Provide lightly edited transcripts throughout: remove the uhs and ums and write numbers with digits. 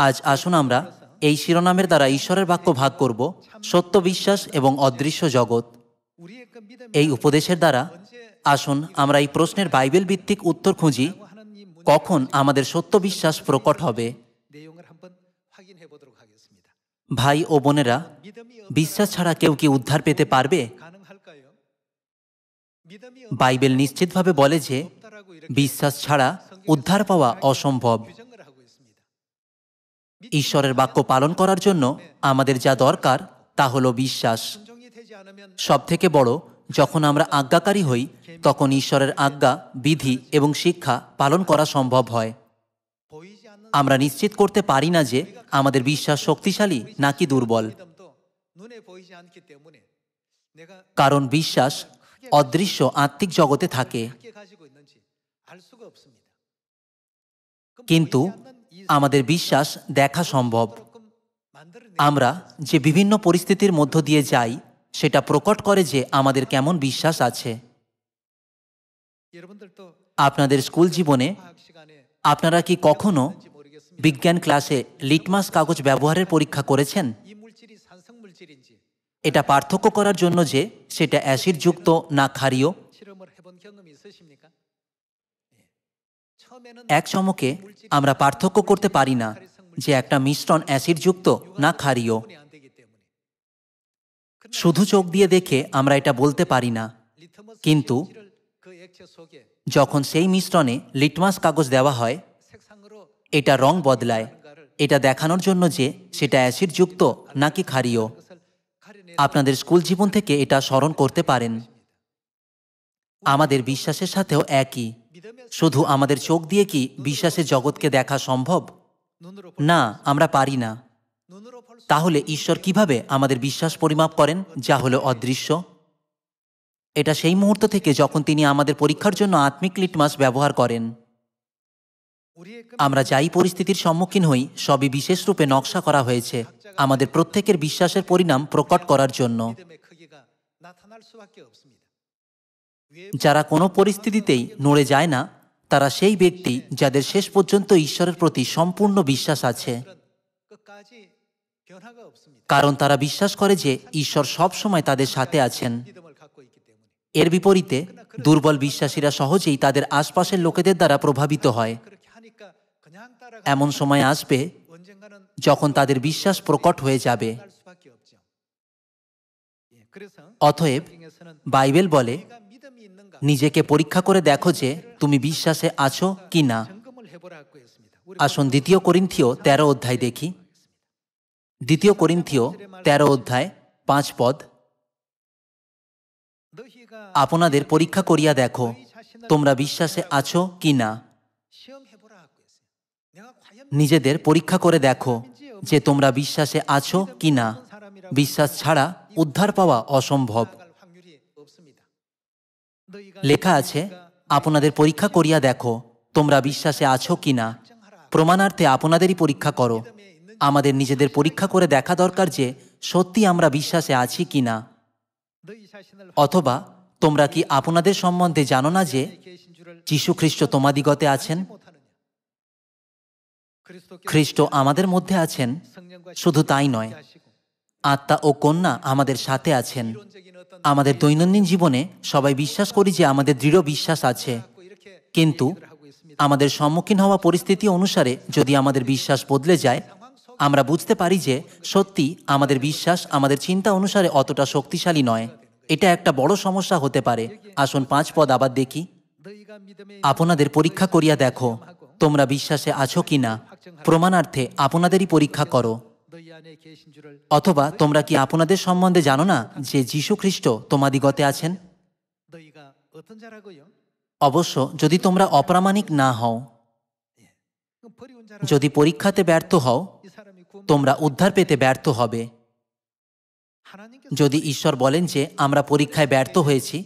আজ আসুন আমরা এই শিরোনামের দ্বারা ঈশ্বরের বাক্য ভাগ করব, সত্য বিশ্বাস এবং অদৃশ্য জগৎ। এই উপদেশের দ্বারা আসুন আমরা এই প্রশ্নের বাইবেল ভিত্তিক উত্তর খুঁজি, কখন আমাদের সত্য বিশ্বাস প্রকট হবে। ভাই ও বোনেরা, বিশ্বাস ছাড়া কেউ কি উদ্ধার পেতে পারবে? বাইবেল নিশ্চিতভাবে বলে যে বিশ্বাস ছাড়া উদ্ধার পাওয়া অসম্ভব। ঈশ্বরের বাক্য পালন করার জন্য আমাদের যা দরকার তা হলো বিশ্বাস। সবথেকে বড়, যখন আমরা আজ্ঞাকারী হই তখন ঈশ্বরের আজ্ঞা, বিধি এবং শিক্ষা পালন করা সম্ভব হয়। আমরা নিশ্চিত করতে পারি না যে আমাদের বিশ্বাস শক্তিশালী নাকি দুর্বল, কারণ বিশ্বাস অদৃশ্য আত্মিক জগতে থাকে। কিন্তু আমাদের বিশ্বাস দেখা সম্ভব। আমরা যে বিভিন্ন পরিস্থিতির মধ্য দিয়ে যাই সেটা প্রকট করে যে আমাদের কেমন বিশ্বাস আছে। আপনাদের স্কুল জীবনে আপনারা কি কখনো বিজ্ঞান ক্লাসে লিটমাস কাগজ ব্যবহারের পরীক্ষা করেছেন? এটা পার্থক্য করার জন্য যে সেটা অ্যাসিডযুক্ত না ক্ষারীয়। এক চমকে আমরা পার্থক্য করতে পারি না যে একটা মিশ্রণ অ্যাসিডযুক্ত না ক্ষারীয়। শুধু চোখ দিয়ে দেখে আমরা এটা বলতে পারি না, কিন্তু যখন সেই মিশ্রণে লিটমাস কাগজ দেওয়া হয় এটা রং বদলায়, এটা দেখানোর জন্য যে সেটা অ্যাসিডযুক্ত নাকি ক্ষারীয়। আপনাদের স্কুল জীবন থেকে এটা স্মরণ করতে পারেন। আমাদের বিশ্বাসের সাথেও একই। শুধু আমাদের চোখ দিয়ে কি বিশ্বাসের জগৎকে দেখা সম্ভব? না, আমরা পারি না। তাহলে ঈশ্বর কিভাবে আমাদের বিশ্বাস পরিমাপ করেন, যা হলো অদৃশ্য? এটা সেই মুহূর্ত থেকে যখন তিনি আমাদের পরীক্ষার জন্য আত্মিক লিটমাস ব্যবহার করেন। আমরা যাই পরিস্থিতির সম্মুখীন হই সবই বিশেষ রূপে নকশা করা হয়েছে আমাদের প্রত্যেকের বিশ্বাসের পরিণাম প্রকট করার জন্য। যারা কোনো পরিস্থিতিতেই নড়ে যায় না তারা সেই ব্যক্তি যাদের শেষ পর্যন্ত ঈশ্বরের প্রতি সম্পূর্ণ বিশ্বাস আছে, কারণ তারা বিশ্বাস করে যে ঈশ্বর সব সময় তাদের সাথে আছেন। এর বিপরীতে দুর্বল বিশ্বাসীরা সহজেই তাদের আশপাশের লোকেদের দ্বারা প্রভাবিত হয়। এমন সময় আসবে যখন তাদের বিশ্বাস প্রকট হয়ে যাবে। অতএব বাইবেল বলে, নিজেকে পরীক্ষা করে দেখো যে তুমি বিশ্বাসে আছো কি না। আসুন 2 করিন্থীয় 13 অধ্যায় দেখি। 2 করিন্থীয় 13 অধ্যায় 5 পদ। আপনাদের পরীক্ষা করিয়া দেখো তোমরা বিশ্বাসে আছো কি না। নিজেদের পরীক্ষা করে দেখো যে তোমরা বিশ্বাসে আছো কি না। বিশ্বাস ছাড়া উদ্ধার পাওয়া অসম্ভব। লেখা আছে, আপনাদের পরীক্ষা করিয়া দেখো তোমরা বিশ্বাসে আছো কি না। প্রমাণার্থে আপনাদেরই পরীক্ষা করো। আমাদের নিজেদের পরীক্ষা করে দেখা দরকার যে সত্যি আমরা বিশ্বাসে আছি কি না। অথবা তোমরা কি আপনাদের সম্বন্ধে জানো না যে যীশু খ্রিস্ট তোমাদিগতে আছেন? খ্রিস্ট আমাদের মধ্যে আছেন। শুধু তাই নয়, আত্মা ও কন্যা আমাদের সাথে আছেন। আমাদের দৈনন্দিন জীবনে সবাই বিশ্বাস করি যে আমাদের দৃঢ় বিশ্বাস আছে, কিন্তু আমাদের সম্মুখীন হওয়া পরিস্থিতি অনুসারে যদি আমাদের বিশ্বাস বদলে যায় আমরা বুঝতে পারি যে সত্যি আমাদের বিশ্বাস আমাদের চিন্তা অনুসারে অতটা শক্তিশালী নয়। এটা একটা বড় সমস্যা হতে পারে। আসুন 5 পদ আবার দেখি। আপনাদের পরীক্ষা করিয়া দেখো তোমরা বিশ্বাসে আছো কি না। প্রমাণার্থে আপনাদেরই পরীক্ষা করো। অথবা তোমরা কি আপনাদের সম্বন্ধে জানো না যে যীশু খ্রিস্ট তোমাদিগতে আছেন? অবশ্য যদি তোমরা অপ্রামাণিক না হও, যদি পরীক্ষাতে ব্যর্থ হও তোমরা উদ্ধার পেতে ব্যর্থ হবে। যদি ঈশ্বর বলেন যে আমরা পরীক্ষায় ব্যর্থ হয়েছি,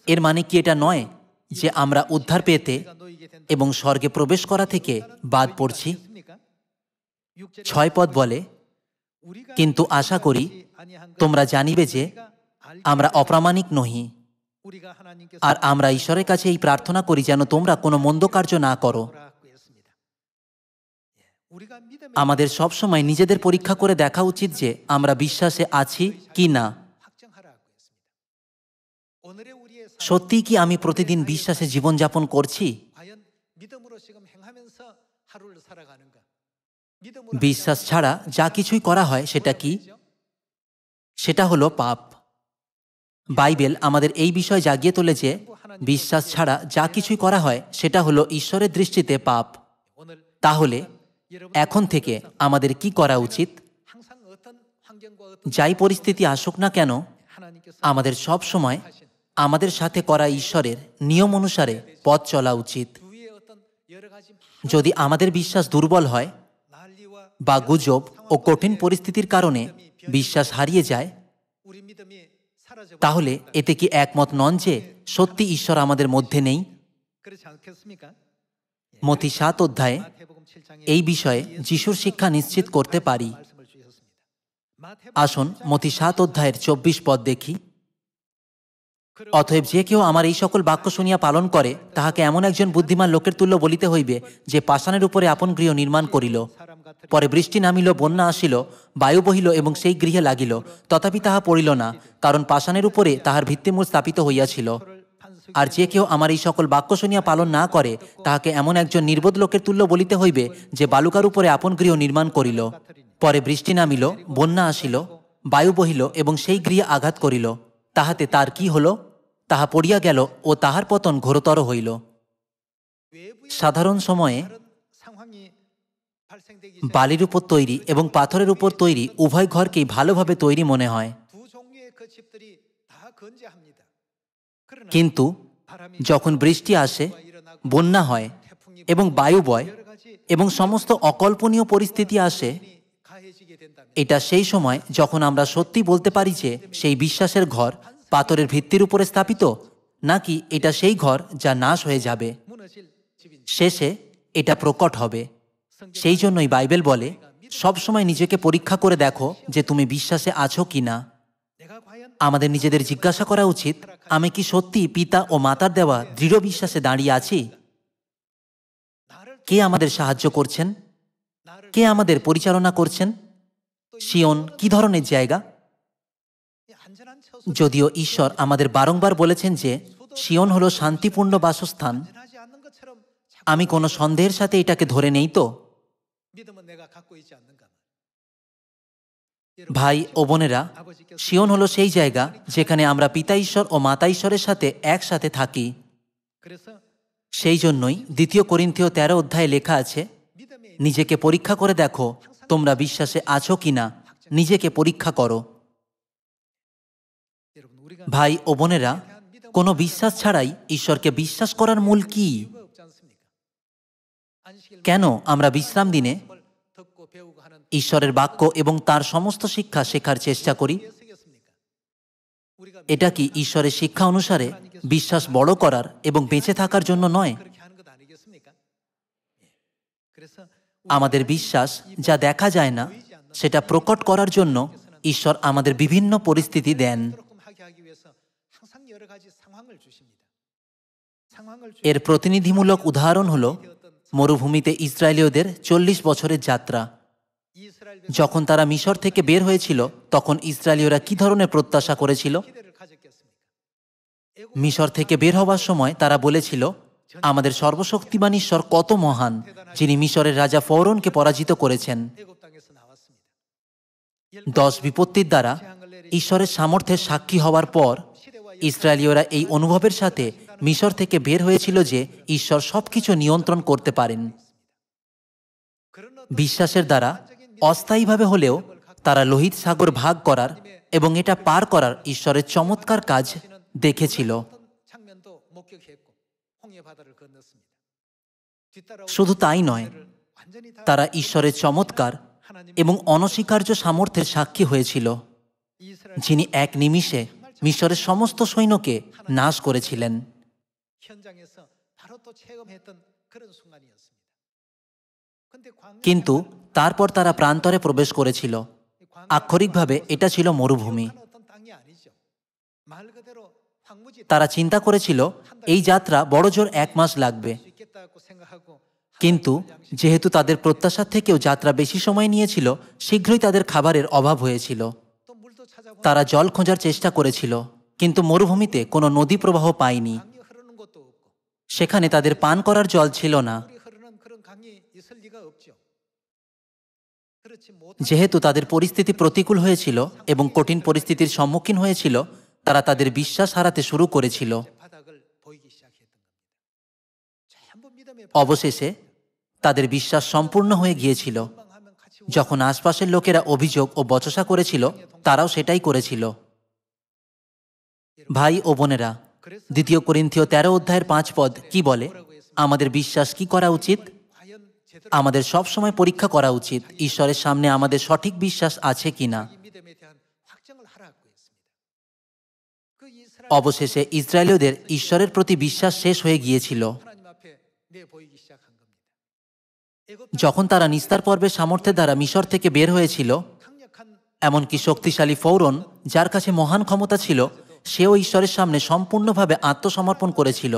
এর মানে কি এটা নয় যে আমরা উদ্ধার পেতে এবং স্বর্গে প্রবেশ করা থেকে বাদ পড়ছি? 6 পদ বলে, কিন্তু আশা করি তোমরা জানিবে যে আমরা অপ্রামাণিক নহি, আর আমরা ঈশ্বরের কাছে এই প্রার্থনা করি যেন তোমরা কোনো মন্দ কার্য না করো। আমাদের সবসময় নিজেদের পরীক্ষা করে দেখা উচিত যে আমরা বিশ্বাসে আছি কি না। সত্যিই কি আমি প্রতিদিন বিশ্বাসে জীবনযাপন করছি? বিশ্বাস ছাড়া যা কিছুই করা হয় সেটা কি? সেটা হলো পাপ। বাইবেল আমাদের এই বিষয় জাগিয়ে তোলে যে বিশ্বাস ছাড়া যা কিছুই করা হয় সেটা হলো ঈশ্বরের দৃষ্টিতে পাপ। তাহলে এখন থেকে আমাদের কি করা উচিত? যাই পরিস্থিতি আসুক না কেন, আমাদের সব সময় আমাদের সাথে করা ঈশ্বরের নিয়ম অনুসারে পথ চলা উচিত। যদি আমাদের বিশ্বাস দুর্বল হয় বা গুজব ও কঠিন পরিস্থিতির কারণে বিশ্বাস হারিয়ে যায়, তাহলে এতে কি একমত নন যে সত্যি ঈশ্বর আমাদের মধ্যে নেই? মথি 7 অধ্যায়ে এই বিষয়ে যিশুর শিক্ষা নিশ্চিত করতে পারি। আসুন মথি 7 অধ্যায়ের 24 পদ দেখি। অতএব যে কেউ আমার এই সকল বাক্য শুনিয়া পালন করে, তাহাকে এমন একজন বুদ্ধিমান লোকের তুল্য বলিতে হইবে, যে পাষাণের উপরে আপন গৃহ নির্মাণ করিল। পরে বৃষ্টি নামিল, বন্যা আসিল, বায়ু বহিল এবং সেই গৃহে লাগিল, তথাপি তাহা পড়িল না, কারণ পাষাণের উপরে তাহার ভিত্তিমূল স্থাপিত হইয়াছিল। আর যে কেউ আমার এই সকল বাক্য শুনিয়া পালন না করে, তাহাকে এমন একজন নির্বোধ লোকের তুল্য বলিতে হইবে, যে বালুকার উপরে আপন গৃহ নির্মাণ করিল। পরে বৃষ্টি নামিল, বন্যা আসিল, বায়ু বহিল এবং সেই গৃহে আঘাত করিল, তাহাতে তার কি হল? তাহা পড়িয়া গেল ও তাহার পতন ঘোরতর হইল। সাধারণ সময়ে বালির উপর তৈরি এবং পাথরের উপর তৈরি উভয় ঘরকেই ভালোভাবে তৈরি মনে হয়। কিন্তু যখন বৃষ্টি আসে, বন্যা হয় এবং বায়ু বয় এবং সমস্ত অকল্পনীয় পরিস্থিতি আসে, এটা সেই সময় যখন আমরা সত্যি বলতে পারি যে সেই বিশ্বাসের ঘর পাথরের ভিত্তির উপরে স্থাপিত, নাকি এটা সেই ঘর যা নাশ হয়ে যাবে। শেষে এটা প্রকট হবে। সেই জন্যই বাইবেল বলে, সবসময় নিজেকে পরীক্ষা করে দেখো যে তুমি বিশ্বাসে আছো কি না। আমাদের নিজেদের জিজ্ঞাসা করা উচিত, আমি কি সত্যি পিতা ও মাতার দেওয়া দৃঢ় বিশ্বাসে দাঁড়িয়ে আছি? কে আমাদের সাহায্য করছেন? কে আমাদের পরিচালনা করছেন? সিয়ন কি ধরনের জায়গা? যদিও ঈশ্বর আমাদের বারংবার বলেছেন যে সিয়ন হলো শান্তিপূর্ণ বাসস্থান, আমি কোনো সন্দেহের সাথে এটাকে ধরে নেই তো? ভাই ও বোনেরা, সিয়ন হলো সেই জায়গা যেখানে আমরা পিতা ঈশ্বর ও মাতা ঈশ্বরের সাথে একসাথে থাকি। সেই জন্যই 2 করিন্থীয় 13 অধ্যায়ে লেখা আছে, নিজেকে পরীক্ষা করে দেখো তোমরা বিশ্বাসে আছো কিনা, নিজেকে পরীক্ষা করো। ভাই ও বোনেরা, কোনো বিশ্বাস ছাড়াই ঈশ্বরকে বিশ্বাস করার মূল কি? কেন আমরা বিশ্রাম দিনে ঈশ্বরের বাক্য এবং তার সমস্ত শিক্ষা শেখার চেষ্টা করি? এটা কি ঈশ্বরের শিক্ষা অনুসারে বিশ্বাস বড় করার এবং বেঁচে থাকার জন্য নয়? আমাদের বিশ্বাস যা দেখা যায় না সেটা প্রকট করার জন্য ঈশ্বর আমাদের বিভিন্ন পরিস্থিতি দেন। এর প্রতিনিধিমূলক উদাহরণ হল মরুভূমিতে ইসরায়েলীয়দের 40 বছরের যাত্রা। যখন তারা মিশর থেকে বের হয়েছিল, তখন ইসরায়েলীয়রা কি ধরনের প্রত্যাশা করেছিল? মিশর থেকে বের হওয়ার সময় তারা বলেছিল, আমাদের সর্বশক্তিমান ঈশ্বর কত মহান, যিনি মিশরের রাজা ফরৌনকে পরাজিত করেছেন। 10 বিপত্তির দ্বারা ঈশ্বরের সামর্থ্যের সাক্ষী হওয়ার পর ইসরায়েলীয়রা এই অনুভবের সাথে মিশর থেকে বের হয়েছিল যে ঈশ্বর সবকিছু নিয়ন্ত্রণ করতে পারেন। বিশ্বাসের দ্বারা অস্থায়ীভাবে হলেও তারা লোহিত সাগর ভাগ করার এবং এটা পার করার ঈশ্বরের চমৎকার কাজ দেখেছিল। শুধু তাই নয়, তারা ঈশ্বরের চমৎকার এবং অনস্বীকার্য সামর্থ্যের সাক্ষী হয়েছিল, যিনি এক নিমিষে মিশরের সমস্ত সৈন্যকে নাশ করেছিলেন। কিন্তু তারপর তারা প্রান্তরে প্রবেশ করেছিল। আক্ষরিকভাবে এটা ছিল মরুভূমি। তারা চিন্তা করেছিল এই যাত্রা বড়জোর 1 মাস লাগবে। কিন্তু যেহেতু তাদের প্রত্যাশার থেকেও যাত্রা বেশি সময় নিয়েছিল, শীঘ্রই তাদের খাবারের অভাব হয়েছিল। তারা জল খোঁজার চেষ্টা করেছিল, কিন্তু মরুভূমিতে কোনো নদী প্রবাহ পায়নি। সেখানে তাদের পান করার জল ছিল না। যেহেতু তাদের পরিস্থিতি প্রতিকূল হয়েছিল এবং কঠিন পরিস্থিতির সম্মুখীন হয়েছিল, তারা তাদের বিশ্বাস হারাতে শুরু করেছিল। অবশেষে তাদের বিশ্বাস সম্পূর্ণ হয়ে গিয়েছিল। যখন আশপাশের লোকেরা অভিযোগ ও বচসা করেছিল, তারাও সেটাই করেছিল। ভাই ও বোনেরা, 2 করিন্থীয় 13 অধ্যায়ের 5 পদ কি বলে? আমাদের বিশ্বাস কি করা উচিত? আমাদের সব সময় পরীক্ষা করা উচিত ঈশ্বরের সামনে আমাদের সঠিক বিশ্বাস আছে কিনা। অবশেষে ইসরায়েলীয়দের ঈশ্বরের প্রতি বিশ্বাস শেষ হয়ে গিয়েছিল। যখন তারা নিস্তার পর্বের সামর্থ্যের দ্বারা মিশর থেকে বের হয়েছিল, এমনকি শক্তিশালী ফৌরন, যার কাছে মহান ক্ষমতা ছিল, সেও ঈশ্বরের সামনে সম্পূর্ণভাবে আত্মসমর্পণ করেছিল।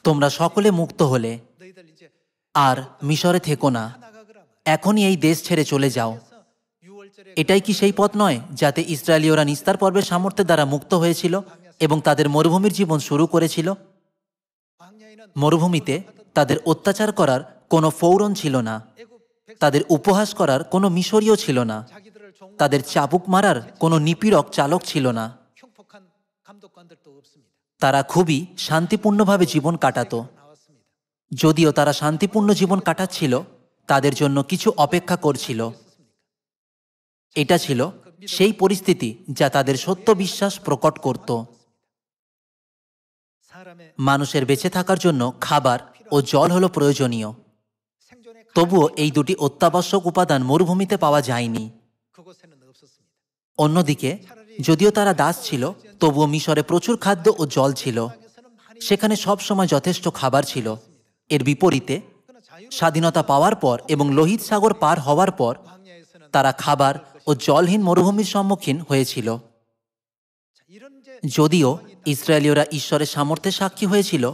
তোমরা সকলে মুক্ত হলে আর মিশরে থেকো না, এখনই এই দেশ ছেড়ে চলে যাও। এটাই কি সেই পথ নয় যাতে ইসরায়েলীয়রা নিস্তার পর্বের সামর্থ্যের দ্বারা মুক্ত হয়েছিল এবং তাদের মরুভূমির জীবন শুরু করেছিল? মরুভূমিতে তাদের অত্যাচার করার কোনো ফৌরন ছিল না, তাদের উপহাস করার কোনো মিশরীয় ছিল না, তাদের চাবুক মারার কোনো নিপীড়ক চালক ছিল না। তারা খুবই শান্তিপূর্ণভাবে জীবন কাটাত। যদিও তারা শান্তিপূর্ণ জীবন কাটাচ্ছিল, তাদের জন্য কিছু অপেক্ষা করছিল। এটা ছিল সেই পরিস্থিতি যা তাদের সত্য বিশ্বাস প্রকট করত। মানুষের বেঁচে থাকার জন্য খাবার ও জল হলো প্রয়োজনীয়। তবুও এই দুটি অত্যাবশ্যক উপাদান মরুভূমিতে পাওয়া যায়নি। অন্যদিকে যদিও তারা দাস ছিল, তবুও মিশরে প্রচুর খাদ্য ও জল ছিল। সেখানে সব সময় যথেষ্ট খাবার ছিল। এর বিপরীতে স্বাধীনতা পাওয়ার পর এবং লোহিত সাগর পার হওয়ার পর তারা খাবার ও জলহীন মরুভূমির সম্মুখীন হয়েছিল। যদিও ইসরায়েলীয়রা ঈশ্বরের সামর্থ্যের সাক্ষী হয়েছিল,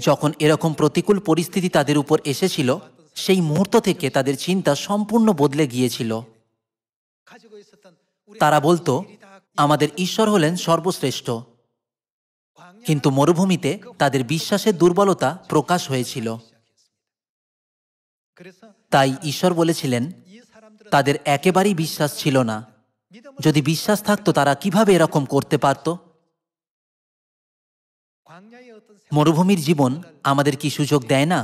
যখন এরকম প্রতিকূল পরিস্থিতি তাদের উপর এসেছিল, সেই মুহূর্ত থেকে তাদের চিন্তা সম্পূর্ণ বদলে গিয়েছিল। তারা বলতো, আমাদের ঈশ্বর হলেন সর্বশ্রেষ্ঠ। কিন্তু মরুভূমিতে তাদের বিশ্বাসের দুর্বলতা প্রকাশ হয়েছিল। তাই ঈশ্বর বলেছিলেন, তাদের একেবারেই বিশ্বাস ছিল না। যদি বিশ্বাস থাকতো, তারা কিভাবে এরকম করতে পারত? মরুভূমির জীবন আমাদের কি সুযোগ দেয় না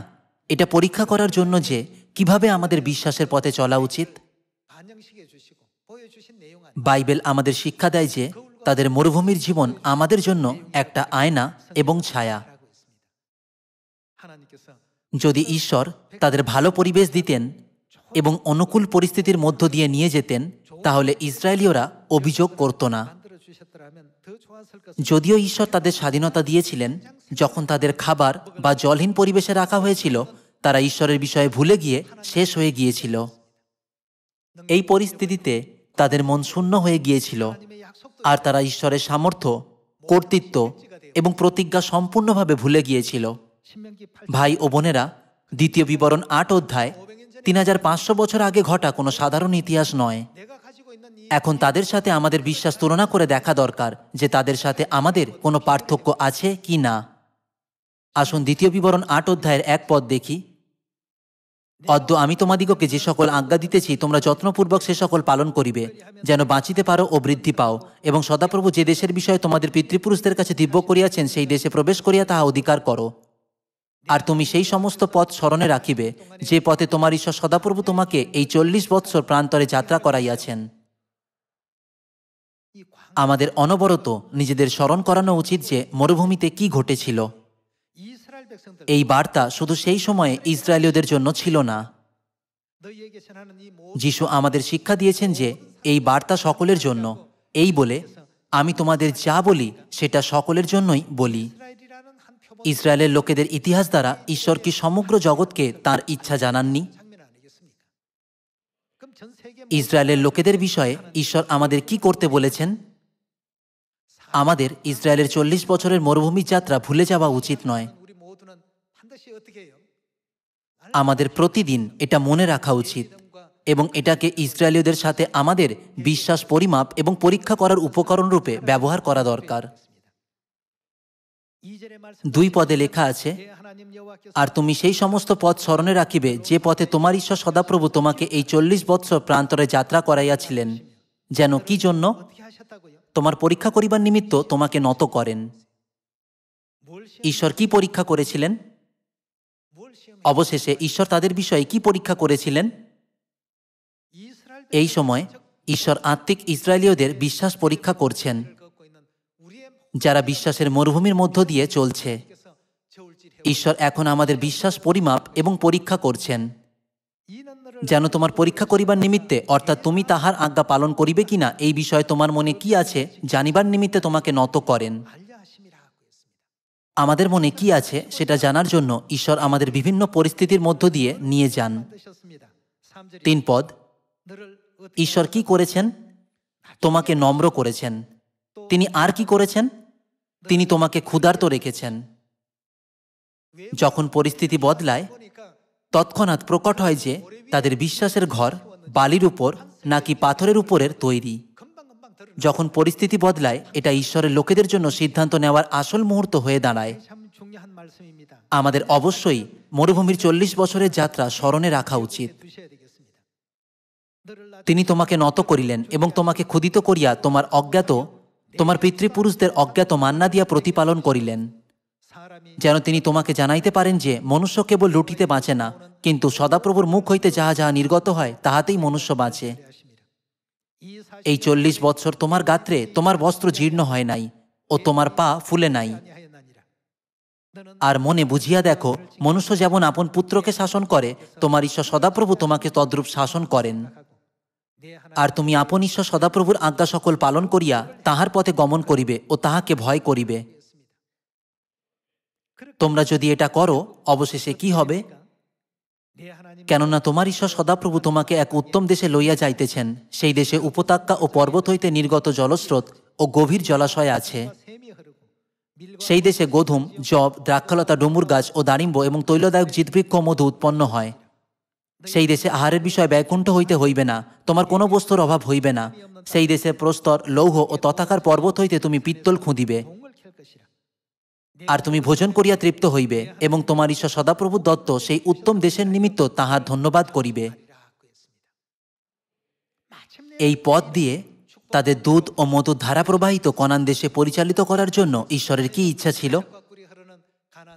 এটা পরীক্ষা করার জন্য যে কিভাবে আমাদের বিশ্বাসের পথে চলা উচিত? বাইবেল আমাদের শিক্ষা দেয় যে তাদের মরুভূমির জীবন আমাদের জন্য একটা আয়না এবং ছায়া। যদি ঈশ্বর তাদের ভালো পরিবেশ দিতেন এবং অনুকূল পরিস্থিতির মধ্য দিয়ে নিয়ে যেতেন, তাহলে ইসরায়েলীয়রা অভিযোগ করত না। যদিও ঈশ্বর তাদের স্বাধীনতা দিয়েছিলেন, যখন তাদের খাবার বা জলহীন পরিবেশে রাখা হয়েছিল, তারা ঈশ্বরের বিষয়ে ভুলে গিয়ে শেষ হয়ে গিয়েছিল। এই পরিস্থিতিতে তাদের মন শূন্য হয়ে গিয়েছিল, আর তারা ঈশ্বরের সামর্থ্য, কর্তৃত্ব এবং প্রতিজ্ঞা সম্পূর্ণভাবে ভুলে গিয়েছিল। ভাই ও বোনেরা, 2 বিবরণ 8 অধ্যায় 3500 বছর আগে ঘটা কোনো সাধারণ ইতিহাস নয়। এখন তাদের সাথে আমাদের বিশ্বাস তুলনা করে দেখা দরকার যে তাদের সাথে আমাদের কোনো পার্থক্য আছে কি না। আসুন 2 বিবরণ 8 অধ্যায়ের 1 পদ দেখি। অদ্য আমি তোমাদিগকে যে সকল আজ্ঞা দিতেছি, তোমরা যত্নপূর্বক সে সকল পালন করিবে, যেন বাঁচিতে পারো ও বৃদ্ধি পাও, এবং সদাপ্রভু যে দেশের বিষয়ে তোমাদের পিতৃপুরুষদের কাছে দিব্য করিয়াছেন, সেই দেশে প্রবেশ করিয়া তাহা অধিকার করো। আর তুমি সেই সমস্ত পথ স্মরণে রাখিবে, যে পথে তোমার ঈশ্বর সদাপ্রভু তোমাকে এই 40 বৎসর প্রান্তরে যাত্রা করাইয়াছেন। আমাদের অনবরত নিজেদের স্মরণ করানো উচিত যে মরুভূমিতে কি ঘটেছিল। এই বার্তা শুধু সেই সময়ে ইসরায়েলীয়দের জন্য ছিল না। যিশু আমাদের শিক্ষা দিয়েছেন যে এই বার্তা সকলের জন্য, এই বলে, আমি তোমাদের যা বলি সেটা সকলের জন্যই বলি। ইসরায়েলের লোকেদের ইতিহাস দ্বারা ঈশ্বর কি সমগ্র জগৎকে তার ইচ্ছা জানাননি? ইসরায়েলের লোকেদের বিষয়ে ঈশ্বর আমাদের কি করতে বলেছেন? আমাদের ইসরায়েলের 40 বছরের মরুভূমির যাত্রা ভুলে যাওয়া উচিত নয়। আমাদের প্রতিদিন এটা মনে রাখা উচিত এবং এটাকে ইসরায়েলীয়দের সাথে আমাদের বিশ্বাস পরিমাপ এবং পরীক্ষা করার উপকরণ রূপে ব্যবহার করা দরকার। 2 পদে লেখা আছে, আর তুমি সেই সমস্ত পথ স্মরণে রাখিবে যে পথে তোমার ঈশ্বর সদাপ্রভু তোমাকে এই 40 বৎসর প্রান্তরে যাত্রা করাইয়াছিলেন, যেন কি জন্য? তোমার পরীক্ষা করিবার নিমিত্ত তোমাকে নত করেন। ঈশ্বর কি পরীক্ষা করেছিলেন? অবশেষে ঈশ্বর তাদের বিষয়ে কি পরীক্ষা করেছিলেন? এই সময় ঈশ্বর আত্মিক ইসরায়েলীয়দের বিশ্বাস পরীক্ষা করছেন, যারা বিশ্বাসের মরুভূমির মধ্য দিয়ে চলছে। ঈশ্বর এখন আমাদের বিশ্বাস পরিমাপ এবং পরীক্ষা করছেন, যেন তোমার পরীক্ষা করিবার নিমিত্তে, অর্থাৎ তুমি তাহার আজ্ঞা পালন করিবে কিনা এই বিষয়ে তোমার মনে কি আছে জানিবার নিমিত্তে তোমাকে নত করেন। আমাদের মনে কি আছে সেটা জানার জন্য ঈশ্বর আমাদের বিভিন্ন পরিস্থিতির মধ্য দিয়ে নিয়ে যান। 3 পদ, ঈশ্বর কি করেছেন? তোমাকে নম্র করেছেন। তিনি আর কি করেছেন? তিনি তোমাকে ক্ষুধার্ত রেখেছেন। যখন পরিস্থিতি বদলায়, তৎক্ষণাৎ প্রকট হয় যে তাদের বিশ্বাসের ঘর বালির উপর নাকি পাথরের উপরের তৈরি। যখন পরিস্থিতি বদলায়, এটা ঈশ্বরের লোকেদের জন্য সিদ্ধান্ত নেওয়ার আসল মুহূর্ত হয়ে দাঁড়ায়। আমাদের অবশ্যই মরুভূমির 40 বছরের যাত্রা স্মরণে রাখা উচিত। তিনি তোমাকে নত করিলেন এবং তোমাকে ক্ষুধিত করিয়া তোমার পিতৃপুরুষদের অজ্ঞাত মান্না দিয়া প্রতিপালন করিলেন, যেন তিনি তোমাকে জানাইতে পারেন যে মনুষ্য কেবল রুটিতে বাঁচে না, কিন্তু সদাপ্রভুর মুখ হইতে যাহা যাহা নির্গত হয় তাহাতেই মনুষ্য বাঁচে। এই 40 বৎসর তোমার গাত্রে তোমার বস্ত্র জীর্ণ হয় নাই ও তোমার পা ফুলে নাই। আর মনে বুঝিয়া দেখো, মনুষ্য যেমন আপন পুত্রকে শাসন করে, তোমার ঈশ্বর সদাপ্রভু তোমাকে তদ্রূপ শাসন করেন। আর তুমি আপন ঈশ্বর সদাপ্রভুর আজ্ঞা সকল পালন করিয়া তাহার পথে গমন করিবে ও তাহাকে ভয় করিবে। তোমরা যদি এটা করো, অবশেষে কি হবে? কেননা তোমার ঈশ্বর সদাপ্রভু তোমাকে এক উত্তম দেশে লইয়া যাইতেছেন। সেই দেশে উপত্যকা ও পর্বত হইতে নির্গত জলস্রোত ও গভীর জলাশয় আছে। সেই দেশে গোধূম, জব, দ্রাক্ষালতা, ডুমুর গাছ ও দারিম্ব এবং তৈলদায়ক জিতবৃক্ষ মধু উৎপন্ন হয়। সেই দেশে আহারের বিষয় ব্যয়কুণ্ঠ হইতে হইবে না, তোমার কোনো বস্তুর অভাব হইবে না। সেই দেশে প্রস্তর, লৌহ ও তথাকার পর্বত হইতে তুমি পিত্তল খুঁদিবে। আর তুমি ভোজন করিয়া তৃপ্ত হইবে এবং তোমার ঈশ্বর সদাপ্রভু দত্ত সেই উত্তম দেশের নিমিত্ত তাহার ধন্যবাদ করিবে। এই পথ দিয়ে তাদের দুধ ও মধুর ধারা প্রবাহিত কনান দেশে পরিচালিত করার জন্য ঈশ্বরের কি ইচ্ছা ছিল?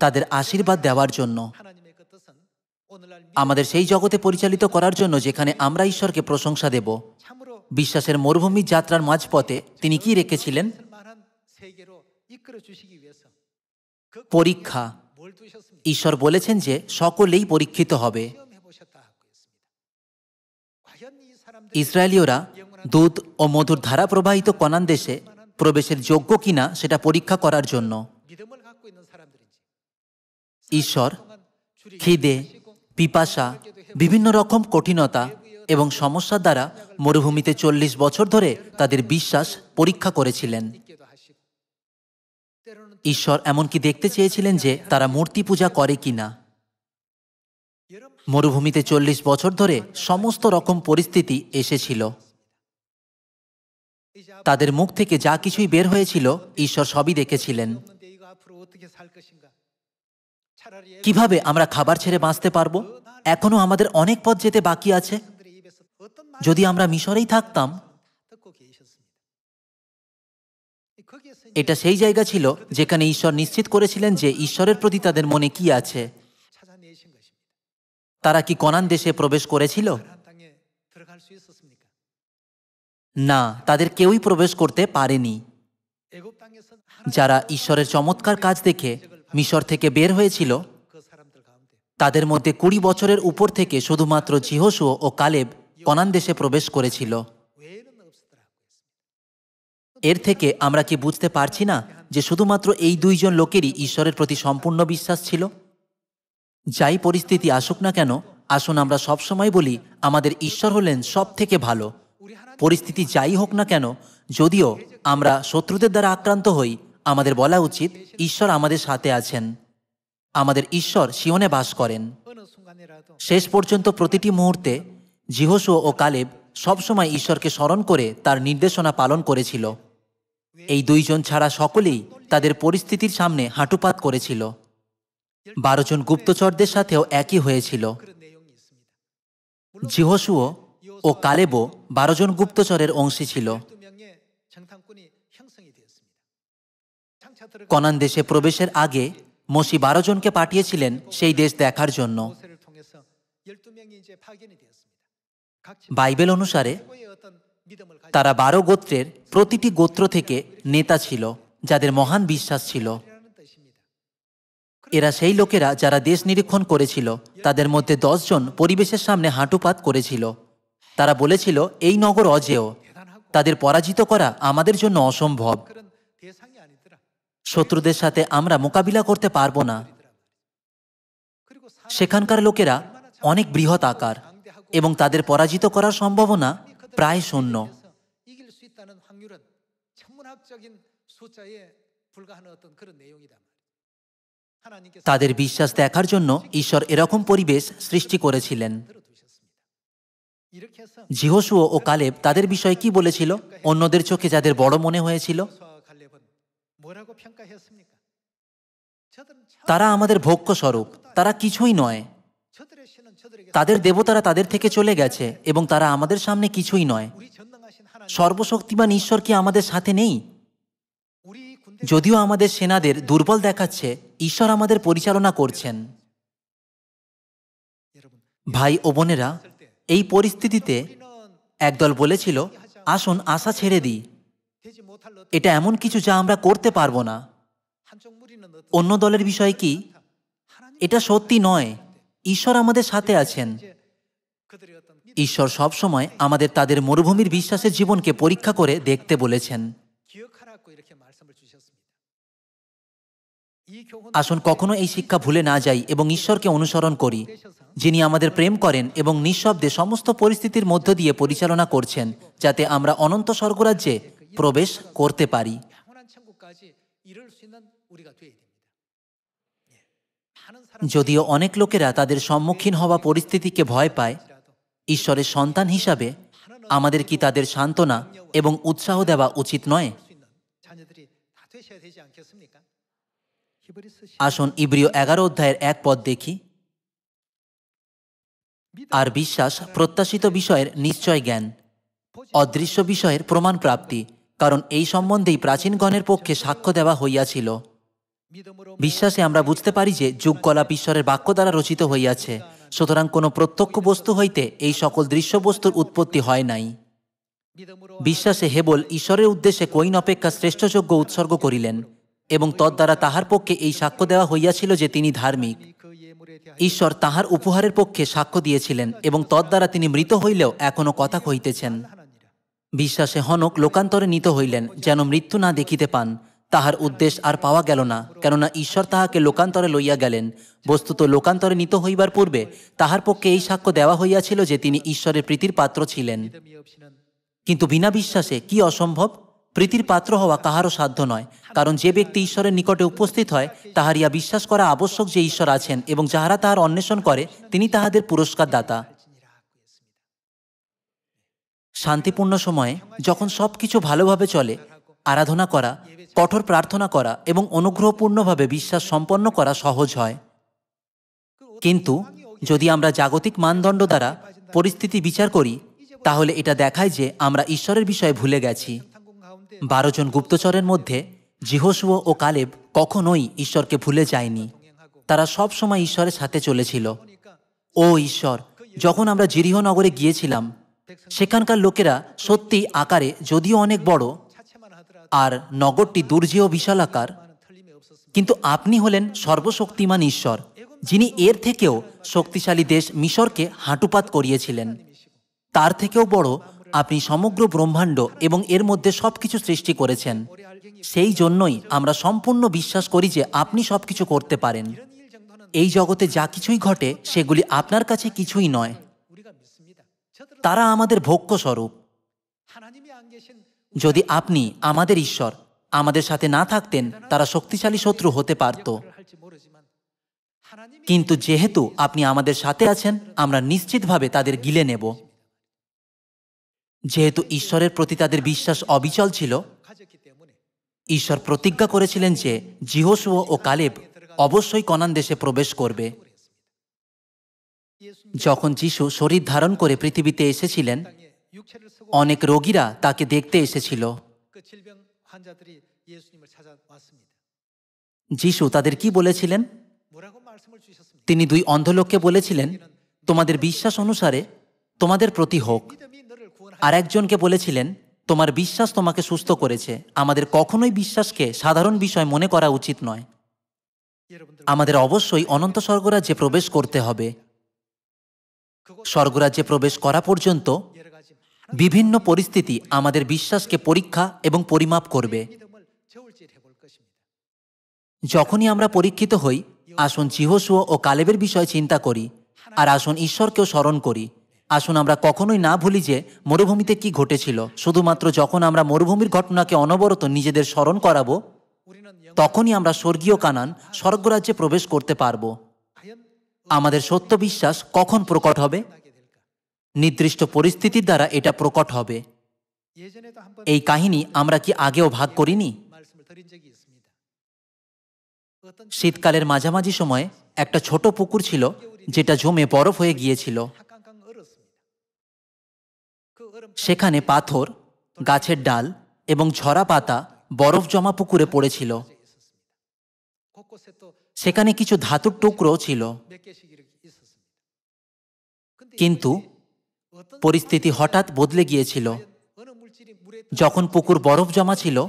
তাদের আশীর্বাদ দেওয়ার জন্য, আমাদের সেই জগতে পরিচালিত করার জন্য যেখানে আমরা ঈশ্বরকে প্রশংসা দেব। বিশ্বাসের মরুভূমির যাত্রার মাঝপথে তিনি কি রেখেছিলেন? পরীক্ষা। ঈশ্বর বলেছেন যে সকলেই পরীক্ষিত হবে। ইসরায়েলীয়রা দুধ ও মধুর ধারা প্রবাহিত কনান দেশে প্রবেশের যোগ্য কিনা সেটা পরীক্ষা করার জন্য ঈশ্বর খিদে, পিপাসা, বিভিন্ন রকম কঠিনতা এবং সমস্যার দ্বারা মরুভূমিতে 40 বছর ধরে তাদের বিশ্বাস পরীক্ষা করেছিলেন। ঈশ্বর এমনকি দেখতে চেয়েছিলেন যে তারা মূর্তি পূজা করে কিনা। মরুভূমিতে 40 বছর ধরে সমস্ত রকম পরিস্থিতি এসেছিল। তাদের মুখ থেকে যা কিছুই বের হয়েছিল ঈশ্বর সবই দেখেছিলেন। কিভাবে আমরা খাবার ছেড়ে বাঁচতে পারবো? এখনো আমাদের অনেক পথ যেতে বাকি আছে। যদি আমরা মিশরেই থাকতাম, এটা সেই জায়গা ছিল যেখানে ঈশ্বর নিশ্চিত করেছিলেন যে ঈশ্বরের প্রতি তাদের মনে কি আছে। তারা কি কনান দেশে প্রবেশ করেছিল? না, তাদের কেউই প্রবেশ করতে পারেনি। যারা ঈশ্বরের চমৎকার কাজ দেখে মিশর থেকে বের হয়েছিল, তাদের মধ্যে 20 বছরের উপর থেকে শুধুমাত্র জিহোশুয়া ও কালেব কনান দেশে প্রবেশ করেছিল। এর থেকে আমরা কি বুঝতে পারছি না যে শুধুমাত্র এই 2 জন লোকেরই ঈশ্বরের প্রতি সম্পূর্ণ বিশ্বাস ছিল? যাই পরিস্থিতি আসুক না কেন, আসুন আমরা সবসময় বলি আমাদের ঈশ্বর হলেন সব থেকে ভালো। পরিস্থিতি যাই হোক না কেন, যদিও আমরা শত্রুদের দ্বারা আক্রান্ত হই, আমাদের বলা উচিত ঈশ্বর আমাদের সাথে আছেন। আমাদের ঈশ্বর সিয়নে বাস করেন। শেষ পর্যন্ত প্রতিটি মুহূর্তে জিহোশুয়া ও কালেব সবসময় ঈশ্বরকে স্মরণ করে তার নির্দেশনা পালন করেছিল। এই দুইজন ছাড়া সকলেই তাদের পরিস্থিতির সামনে হাঁটুপাত করেছিল। 12 জন গুপ্তচরদের সাথেও একই হয়েছিল। জিহোশুয়া ও কালেবও 12 জন গুপ্তচরের অংশী ছিল। কনান দেশে প্রবেশের আগে মোশি 12 জনকে পাঠিয়েছিলেন সেই দেশ দেখার জন্য। বাইবেল অনুসারে তারা 12 গোত্রের প্রতিটি গোত্র থেকে নেতা ছিল, যাদের মহান বিশ্বাস ছিল। এরা সেই লোকেরা যারা দেশ নিরীক্ষণ করেছিল। তাদের মধ্যে 10 জন পরিবেশের সামনে হাঁটুপাত করেছিল। তারা বলেছিল, এই নগর অজেয়, তাদের পরাজিত করা আমাদের জন্য অসম্ভব। শত্রুদের সাথে আমরা মোকাবিলা করতে পারবো না। সেখানকার লোকেরা অনেক বৃহৎ আকার এবং তাদের পরাজিত করার সম্ভাবনা প্রায় শূন্য। তাদের বিশ্বাস দেখার জন্য ঈশ্বর এরকম পরিবেশ সৃষ্টি করেছিলেন। জিহোশুয়া ও কালেব তাদের বিষয়ে কি বলেছিল? অন্যদের চোখে যাদের বড় মনে হয়েছিল, তারা আমাদের ভোগ্য স্বরূপ, তারা কিছুই নয়। তাদের দেবতারা তাদের থেকে চলে গেছে এবং তারা আমাদের সামনে কিছুই নয়। সর্বশক্তিমান ঈশ্বর কি আমাদের সাথে নেই? যদিও আমাদের সেনাদের দুর্বল দেখাচ্ছে, ঈশ্বর আমাদের পরিচালনা করছেন। ভাই ও বোনেরা, এই পরিস্থিতিতে একদল বলেছিল, আসুন আশা ছেড়ে দিই, এটা এমন কিছু যা আমরা করতে পারবো না। অন্য দলের বিষয় কি? এটা সত্যি নয়, ঈশ্বর আমাদের সাথে আছেন। ঈশ্বর সবসময় আমাদের তাদের মরুভূমির বিশ্বাসের জীবনকে পরীক্ষা করে দেখতে বলেছেন। আসুন কখনো এই শিক্ষা ভুলে না যাই এবং ঈশ্বরকে অনুসরণ করি, যিনি আমাদের প্রেম করেন এবং নিঃশব্দে সমস্ত পরিস্থিতির মধ্য দিয়ে পরিচালনা করছেন, যাতে আমরা অনন্ত স্বর্গরাজ্যে প্রবেশ করতে পারি। যদিও অনেক লোকেরা তাদের সম্মুখীন হওয়া পরিস্থিতিকে ভয় পায়, ঈশ্বরের সন্তান হিসাবে আমাদের কি তাদের সান্ত্বনা এবং উৎসাহ দেওয়া উচিত নয়? আসুন ইব্রিয় 11 অধ্যায়ের 1 পদ দেখি। আর বিশ্বাস প্রত্যাশিত বিষয়ের নিশ্চয় জ্ঞান, অদৃশ্য বিষয়ের প্রমাণ প্রাপ্তি, কারণ এই সম্বন্ধেই প্রাচীনগণের পক্ষে সাক্ষ্য দেওয়া হইয়াছিল। বিশ্বাসে আমরা বুঝতে পারি যে যুগকলাপ ঈশ্বরের বাক্য দ্বারা রচিত হইয়াছে, সুতরাং কোনো প্রত্যক্ষ বস্তু হইতে এই সকল দৃশ্য বস্তুর উৎপত্তি হয় নাই। বিশ্বাসে হেবল ঈশ্বরের উদ্দেশ্যে কইন অপেক্ষা শ্রেষ্ঠ যজ্ঞ উৎসর্গ করিলেন, এবং তদ্বারা তাহার পক্ষে এই সাক্ষ্য দেওয়া হইয়াছিল যে তিনি ধার্মিক। ঈশ্বর তাহার উপহারের পক্ষে সাক্ষ্য দিয়েছিলেন, এবং তদ্বারা তিনি মৃত হইলেও এখনো কথা কহিতেছেন। বিশ্বাসে হনক লোকান্তরে নীত হইলেন, যেন মৃত্যু না দেখিতে পান। তাহার উদ্দেশ্য আর পাওয়া গেল না, কেননা ঈশ্বর তাহাকে লোকান্তরে লইয়া গেলেন। বস্তুত লোকান্তরে নীত হইবার পূর্বে তাহার পক্ষে এই সাক্ষ্য দেওয়া হইয়াছিল যে তিনি ঈশ্বরের প্রীতির পাত্র ছিলেন। কিন্তু বিনা বিশ্বাসে কি অসম্ভব? প্রীতির পাত্র হওয়া কাহারও সাধ্য নয়, কারণ যে ব্যক্তি ঈশ্বরের নিকটে উপস্থিত হয় তাহার ইয়া বিশ্বাস করা আবশ্যক যে ঈশ্বর আছেন, এবং যাহারা তাহার অন্বেষণ করে তিনি তাহাদের পুরস্কার দাতা। শান্তিপূর্ণ সময়ে যখন সবকিছু ভালোভাবে চলে, আরাধনা করা, কঠোর প্রার্থনা করা এবং অনুগ্রহপূর্ণভাবে বিশ্বাস সম্পন্ন করা সহজ হয়। কিন্তু যদি আমরা জাগতিক মানদণ্ড দ্বারা পরিস্থিতি বিচার করি, তাহলে এটা দেখায় যে আমরা ঈশ্বরের বিষয়ে ভুলে গেছি। 12 জন গুপ্তচরের মধ্যে জিহোশুয়া ও কালেব কখনোই ঈশ্বরকে ভুলে যায়নি। তারা সব সময় ঈশ্বরের সাথে চলেছিল। ও ঈশ্বর, যখন আমরা জিরিহ নগরে গিয়েছিলাম, সেখানকার লোকেরা সত্যি আকারে যদিও অনেক বড়, আর নগরটি দুর্জেয় বিশালাকার, কিন্তু আপনি হলেন সর্বশক্তিমান ঈশ্বর, যিনি এর থেকেও শক্তিশালী দেশ মিশরকে হাঁটুপাত করিয়েছিলেন। তার থেকেও বড়, আপনি সমগ্র ব্রহ্মাণ্ড এবং এর মধ্যে সবকিছু সৃষ্টি করেছেন। সেই জন্যই আমরা সম্পূর্ণ বিশ্বাস করি যে আপনি সবকিছু করতে পারেন। এই জগতে যা কিছুই ঘটে সেগুলি আপনার কাছে কিছুই নয়, তারা আমাদের ভোগ্য স্বরূপ। যদি আপনি আমাদের ঈশ্বর আমাদের সাথে না থাকতেন, তারা শক্তিশালী শত্রু হতে পারত। কিন্তু যেহেতু আপনি আমাদের সাথে আছেন, আমরা নিশ্চিতভাবে তাদের গিলে নেব। যেহেতু ঈশ্বরের প্রতি তাদের বিশ্বাস অবিচল ছিল, ঈশ্বর প্রতিজ্ঞা করেছিলেন যে যিহোশুয়া ও কালেব অবশ্যই কনান দেশে প্রবেশ করবে। যখন যিশু শরীর ধারণ করে পৃথিবীতে এসেছিলেন, অনেক রোগীরা তাকে দেখতে এসেছিল। যিশু তাদের কি বলেছিলেন? তিনি দুই অন্ধলোককে বলেছিলেন, তোমাদের বিশ্বাস অনুসারে তোমাদের প্রতি হোক। আর একজনকে বলেছিলেন, তোমার বিশ্বাস তোমাকে সুস্থ করেছে। আমাদের কখনোই বিশ্বাসকে সাধারণ বিষয় মনে করা উচিত নয়। আমাদের অবশ্যই অনন্ত স্বর্গরাজ্যে প্রবেশ করতে হবে। স্বর্গরাজ্যে প্রবেশ করা পর্যন্ত বিভিন্ন পরিস্থিতি আমাদের বিশ্বাসকে পরীক্ষা এবং পরিমাপ করবে। যখনই আমরা পরীক্ষিত হই, আসুন যিহোশুয়া ও কালেবের বিষয়ে চিন্তা করি, আর আসুন ঈশ্বরকেও স্মরণ করি। আসুন আমরা কখনোই না ভুলি যে মরুভূমিতে কি ঘটেছিল। শুধুমাত্র যখন আমরা মরুভূমির ঘটনাকে অনবরত নিজেদের স্মরণ করাবো, তখনই আমরা স্বর্গীয় কানান, স্বর্গরাজ্যে প্রবেশ করতে পারব। আমাদের সত্য বিশ্বাস কখন প্রকট হবে? নির্দিষ্ট পরিস্থিতির দ্বারা এটা প্রকট হবে। এই কাহিনী আমরা কি আগেও ভাগ করিনি? শীতকালের মাঝামাঝি সময়ে একটা ছোট পুকুর ছিল, যেটা জমে বরফ হয়ে গিয়েছিল। সেখানে পাথর, গাছের ডাল এবং ঝরা পাতা বরফ জমা পুকুরে পড়েছিল। সেখানে কিছু ধাতুর টুকরো ছিল। কিন্তু পরিস্থিতি হঠাৎ বদলে গিয়েছিল। যখন পুকুর বরফ জমা ছিল,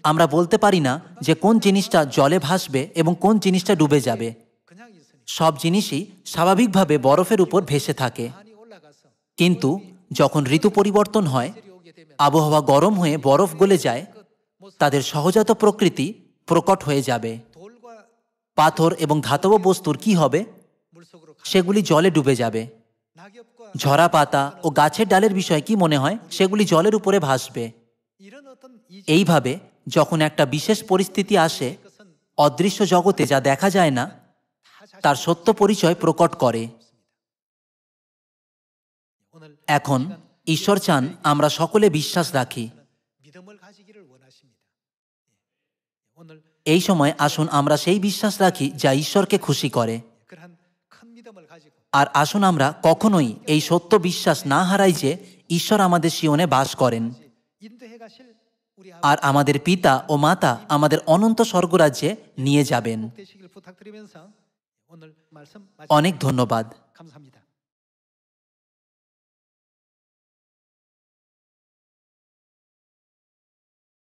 আমরা বলতে পারি না যে কোন জিনিসটা জলে ভাসবে এবং কোন জিনিসটা ডুবে যাবে। সব জিনিসই স্বাভাবিকভাবে বরফের উপর ভেসে থাকে। কিন্তু যখন ঋতু পরিবর্তন হয়, আবহাওয়া গরম হয়ে বরফ গলে যায়, তাদের সহজাত প্রকৃতি প্রকট হয়ে যাবে। পাথর এবং ধাতব বস্তুর কি হবে? সেগুলি জলে ডুবে যাবে। ঝরা পাতা ও গাছের ডালের বিষয়ে কি মনে হয়? সেগুলি জলের উপরে ভাসবে। এইভাবে যখন একটা বিশেষ পরিস্থিতি আসে, অদৃশ্য জগতে যা দেখা যায় না, তার সত্য পরিচয় প্রকট করে। এখন ঈশ্বর চান আমরা সকলে বিশ্বাস রাখি। এই সময় আসুন আমরা সেই বিশ্বাস রাখি যা ঈশ্বরকে খুশি করে। আর আসুন আমরা কখনোই এই সত্য বিশ্বাস না হারাই যে ঈশ্বর আমাদের সিওনে বাস করেন, আর আমাদের পিতা ও মাতা আমাদের অনন্ত স্বর্গরাজ্যে নিয়ে যাবেন। অনেক ধন্যবাদ।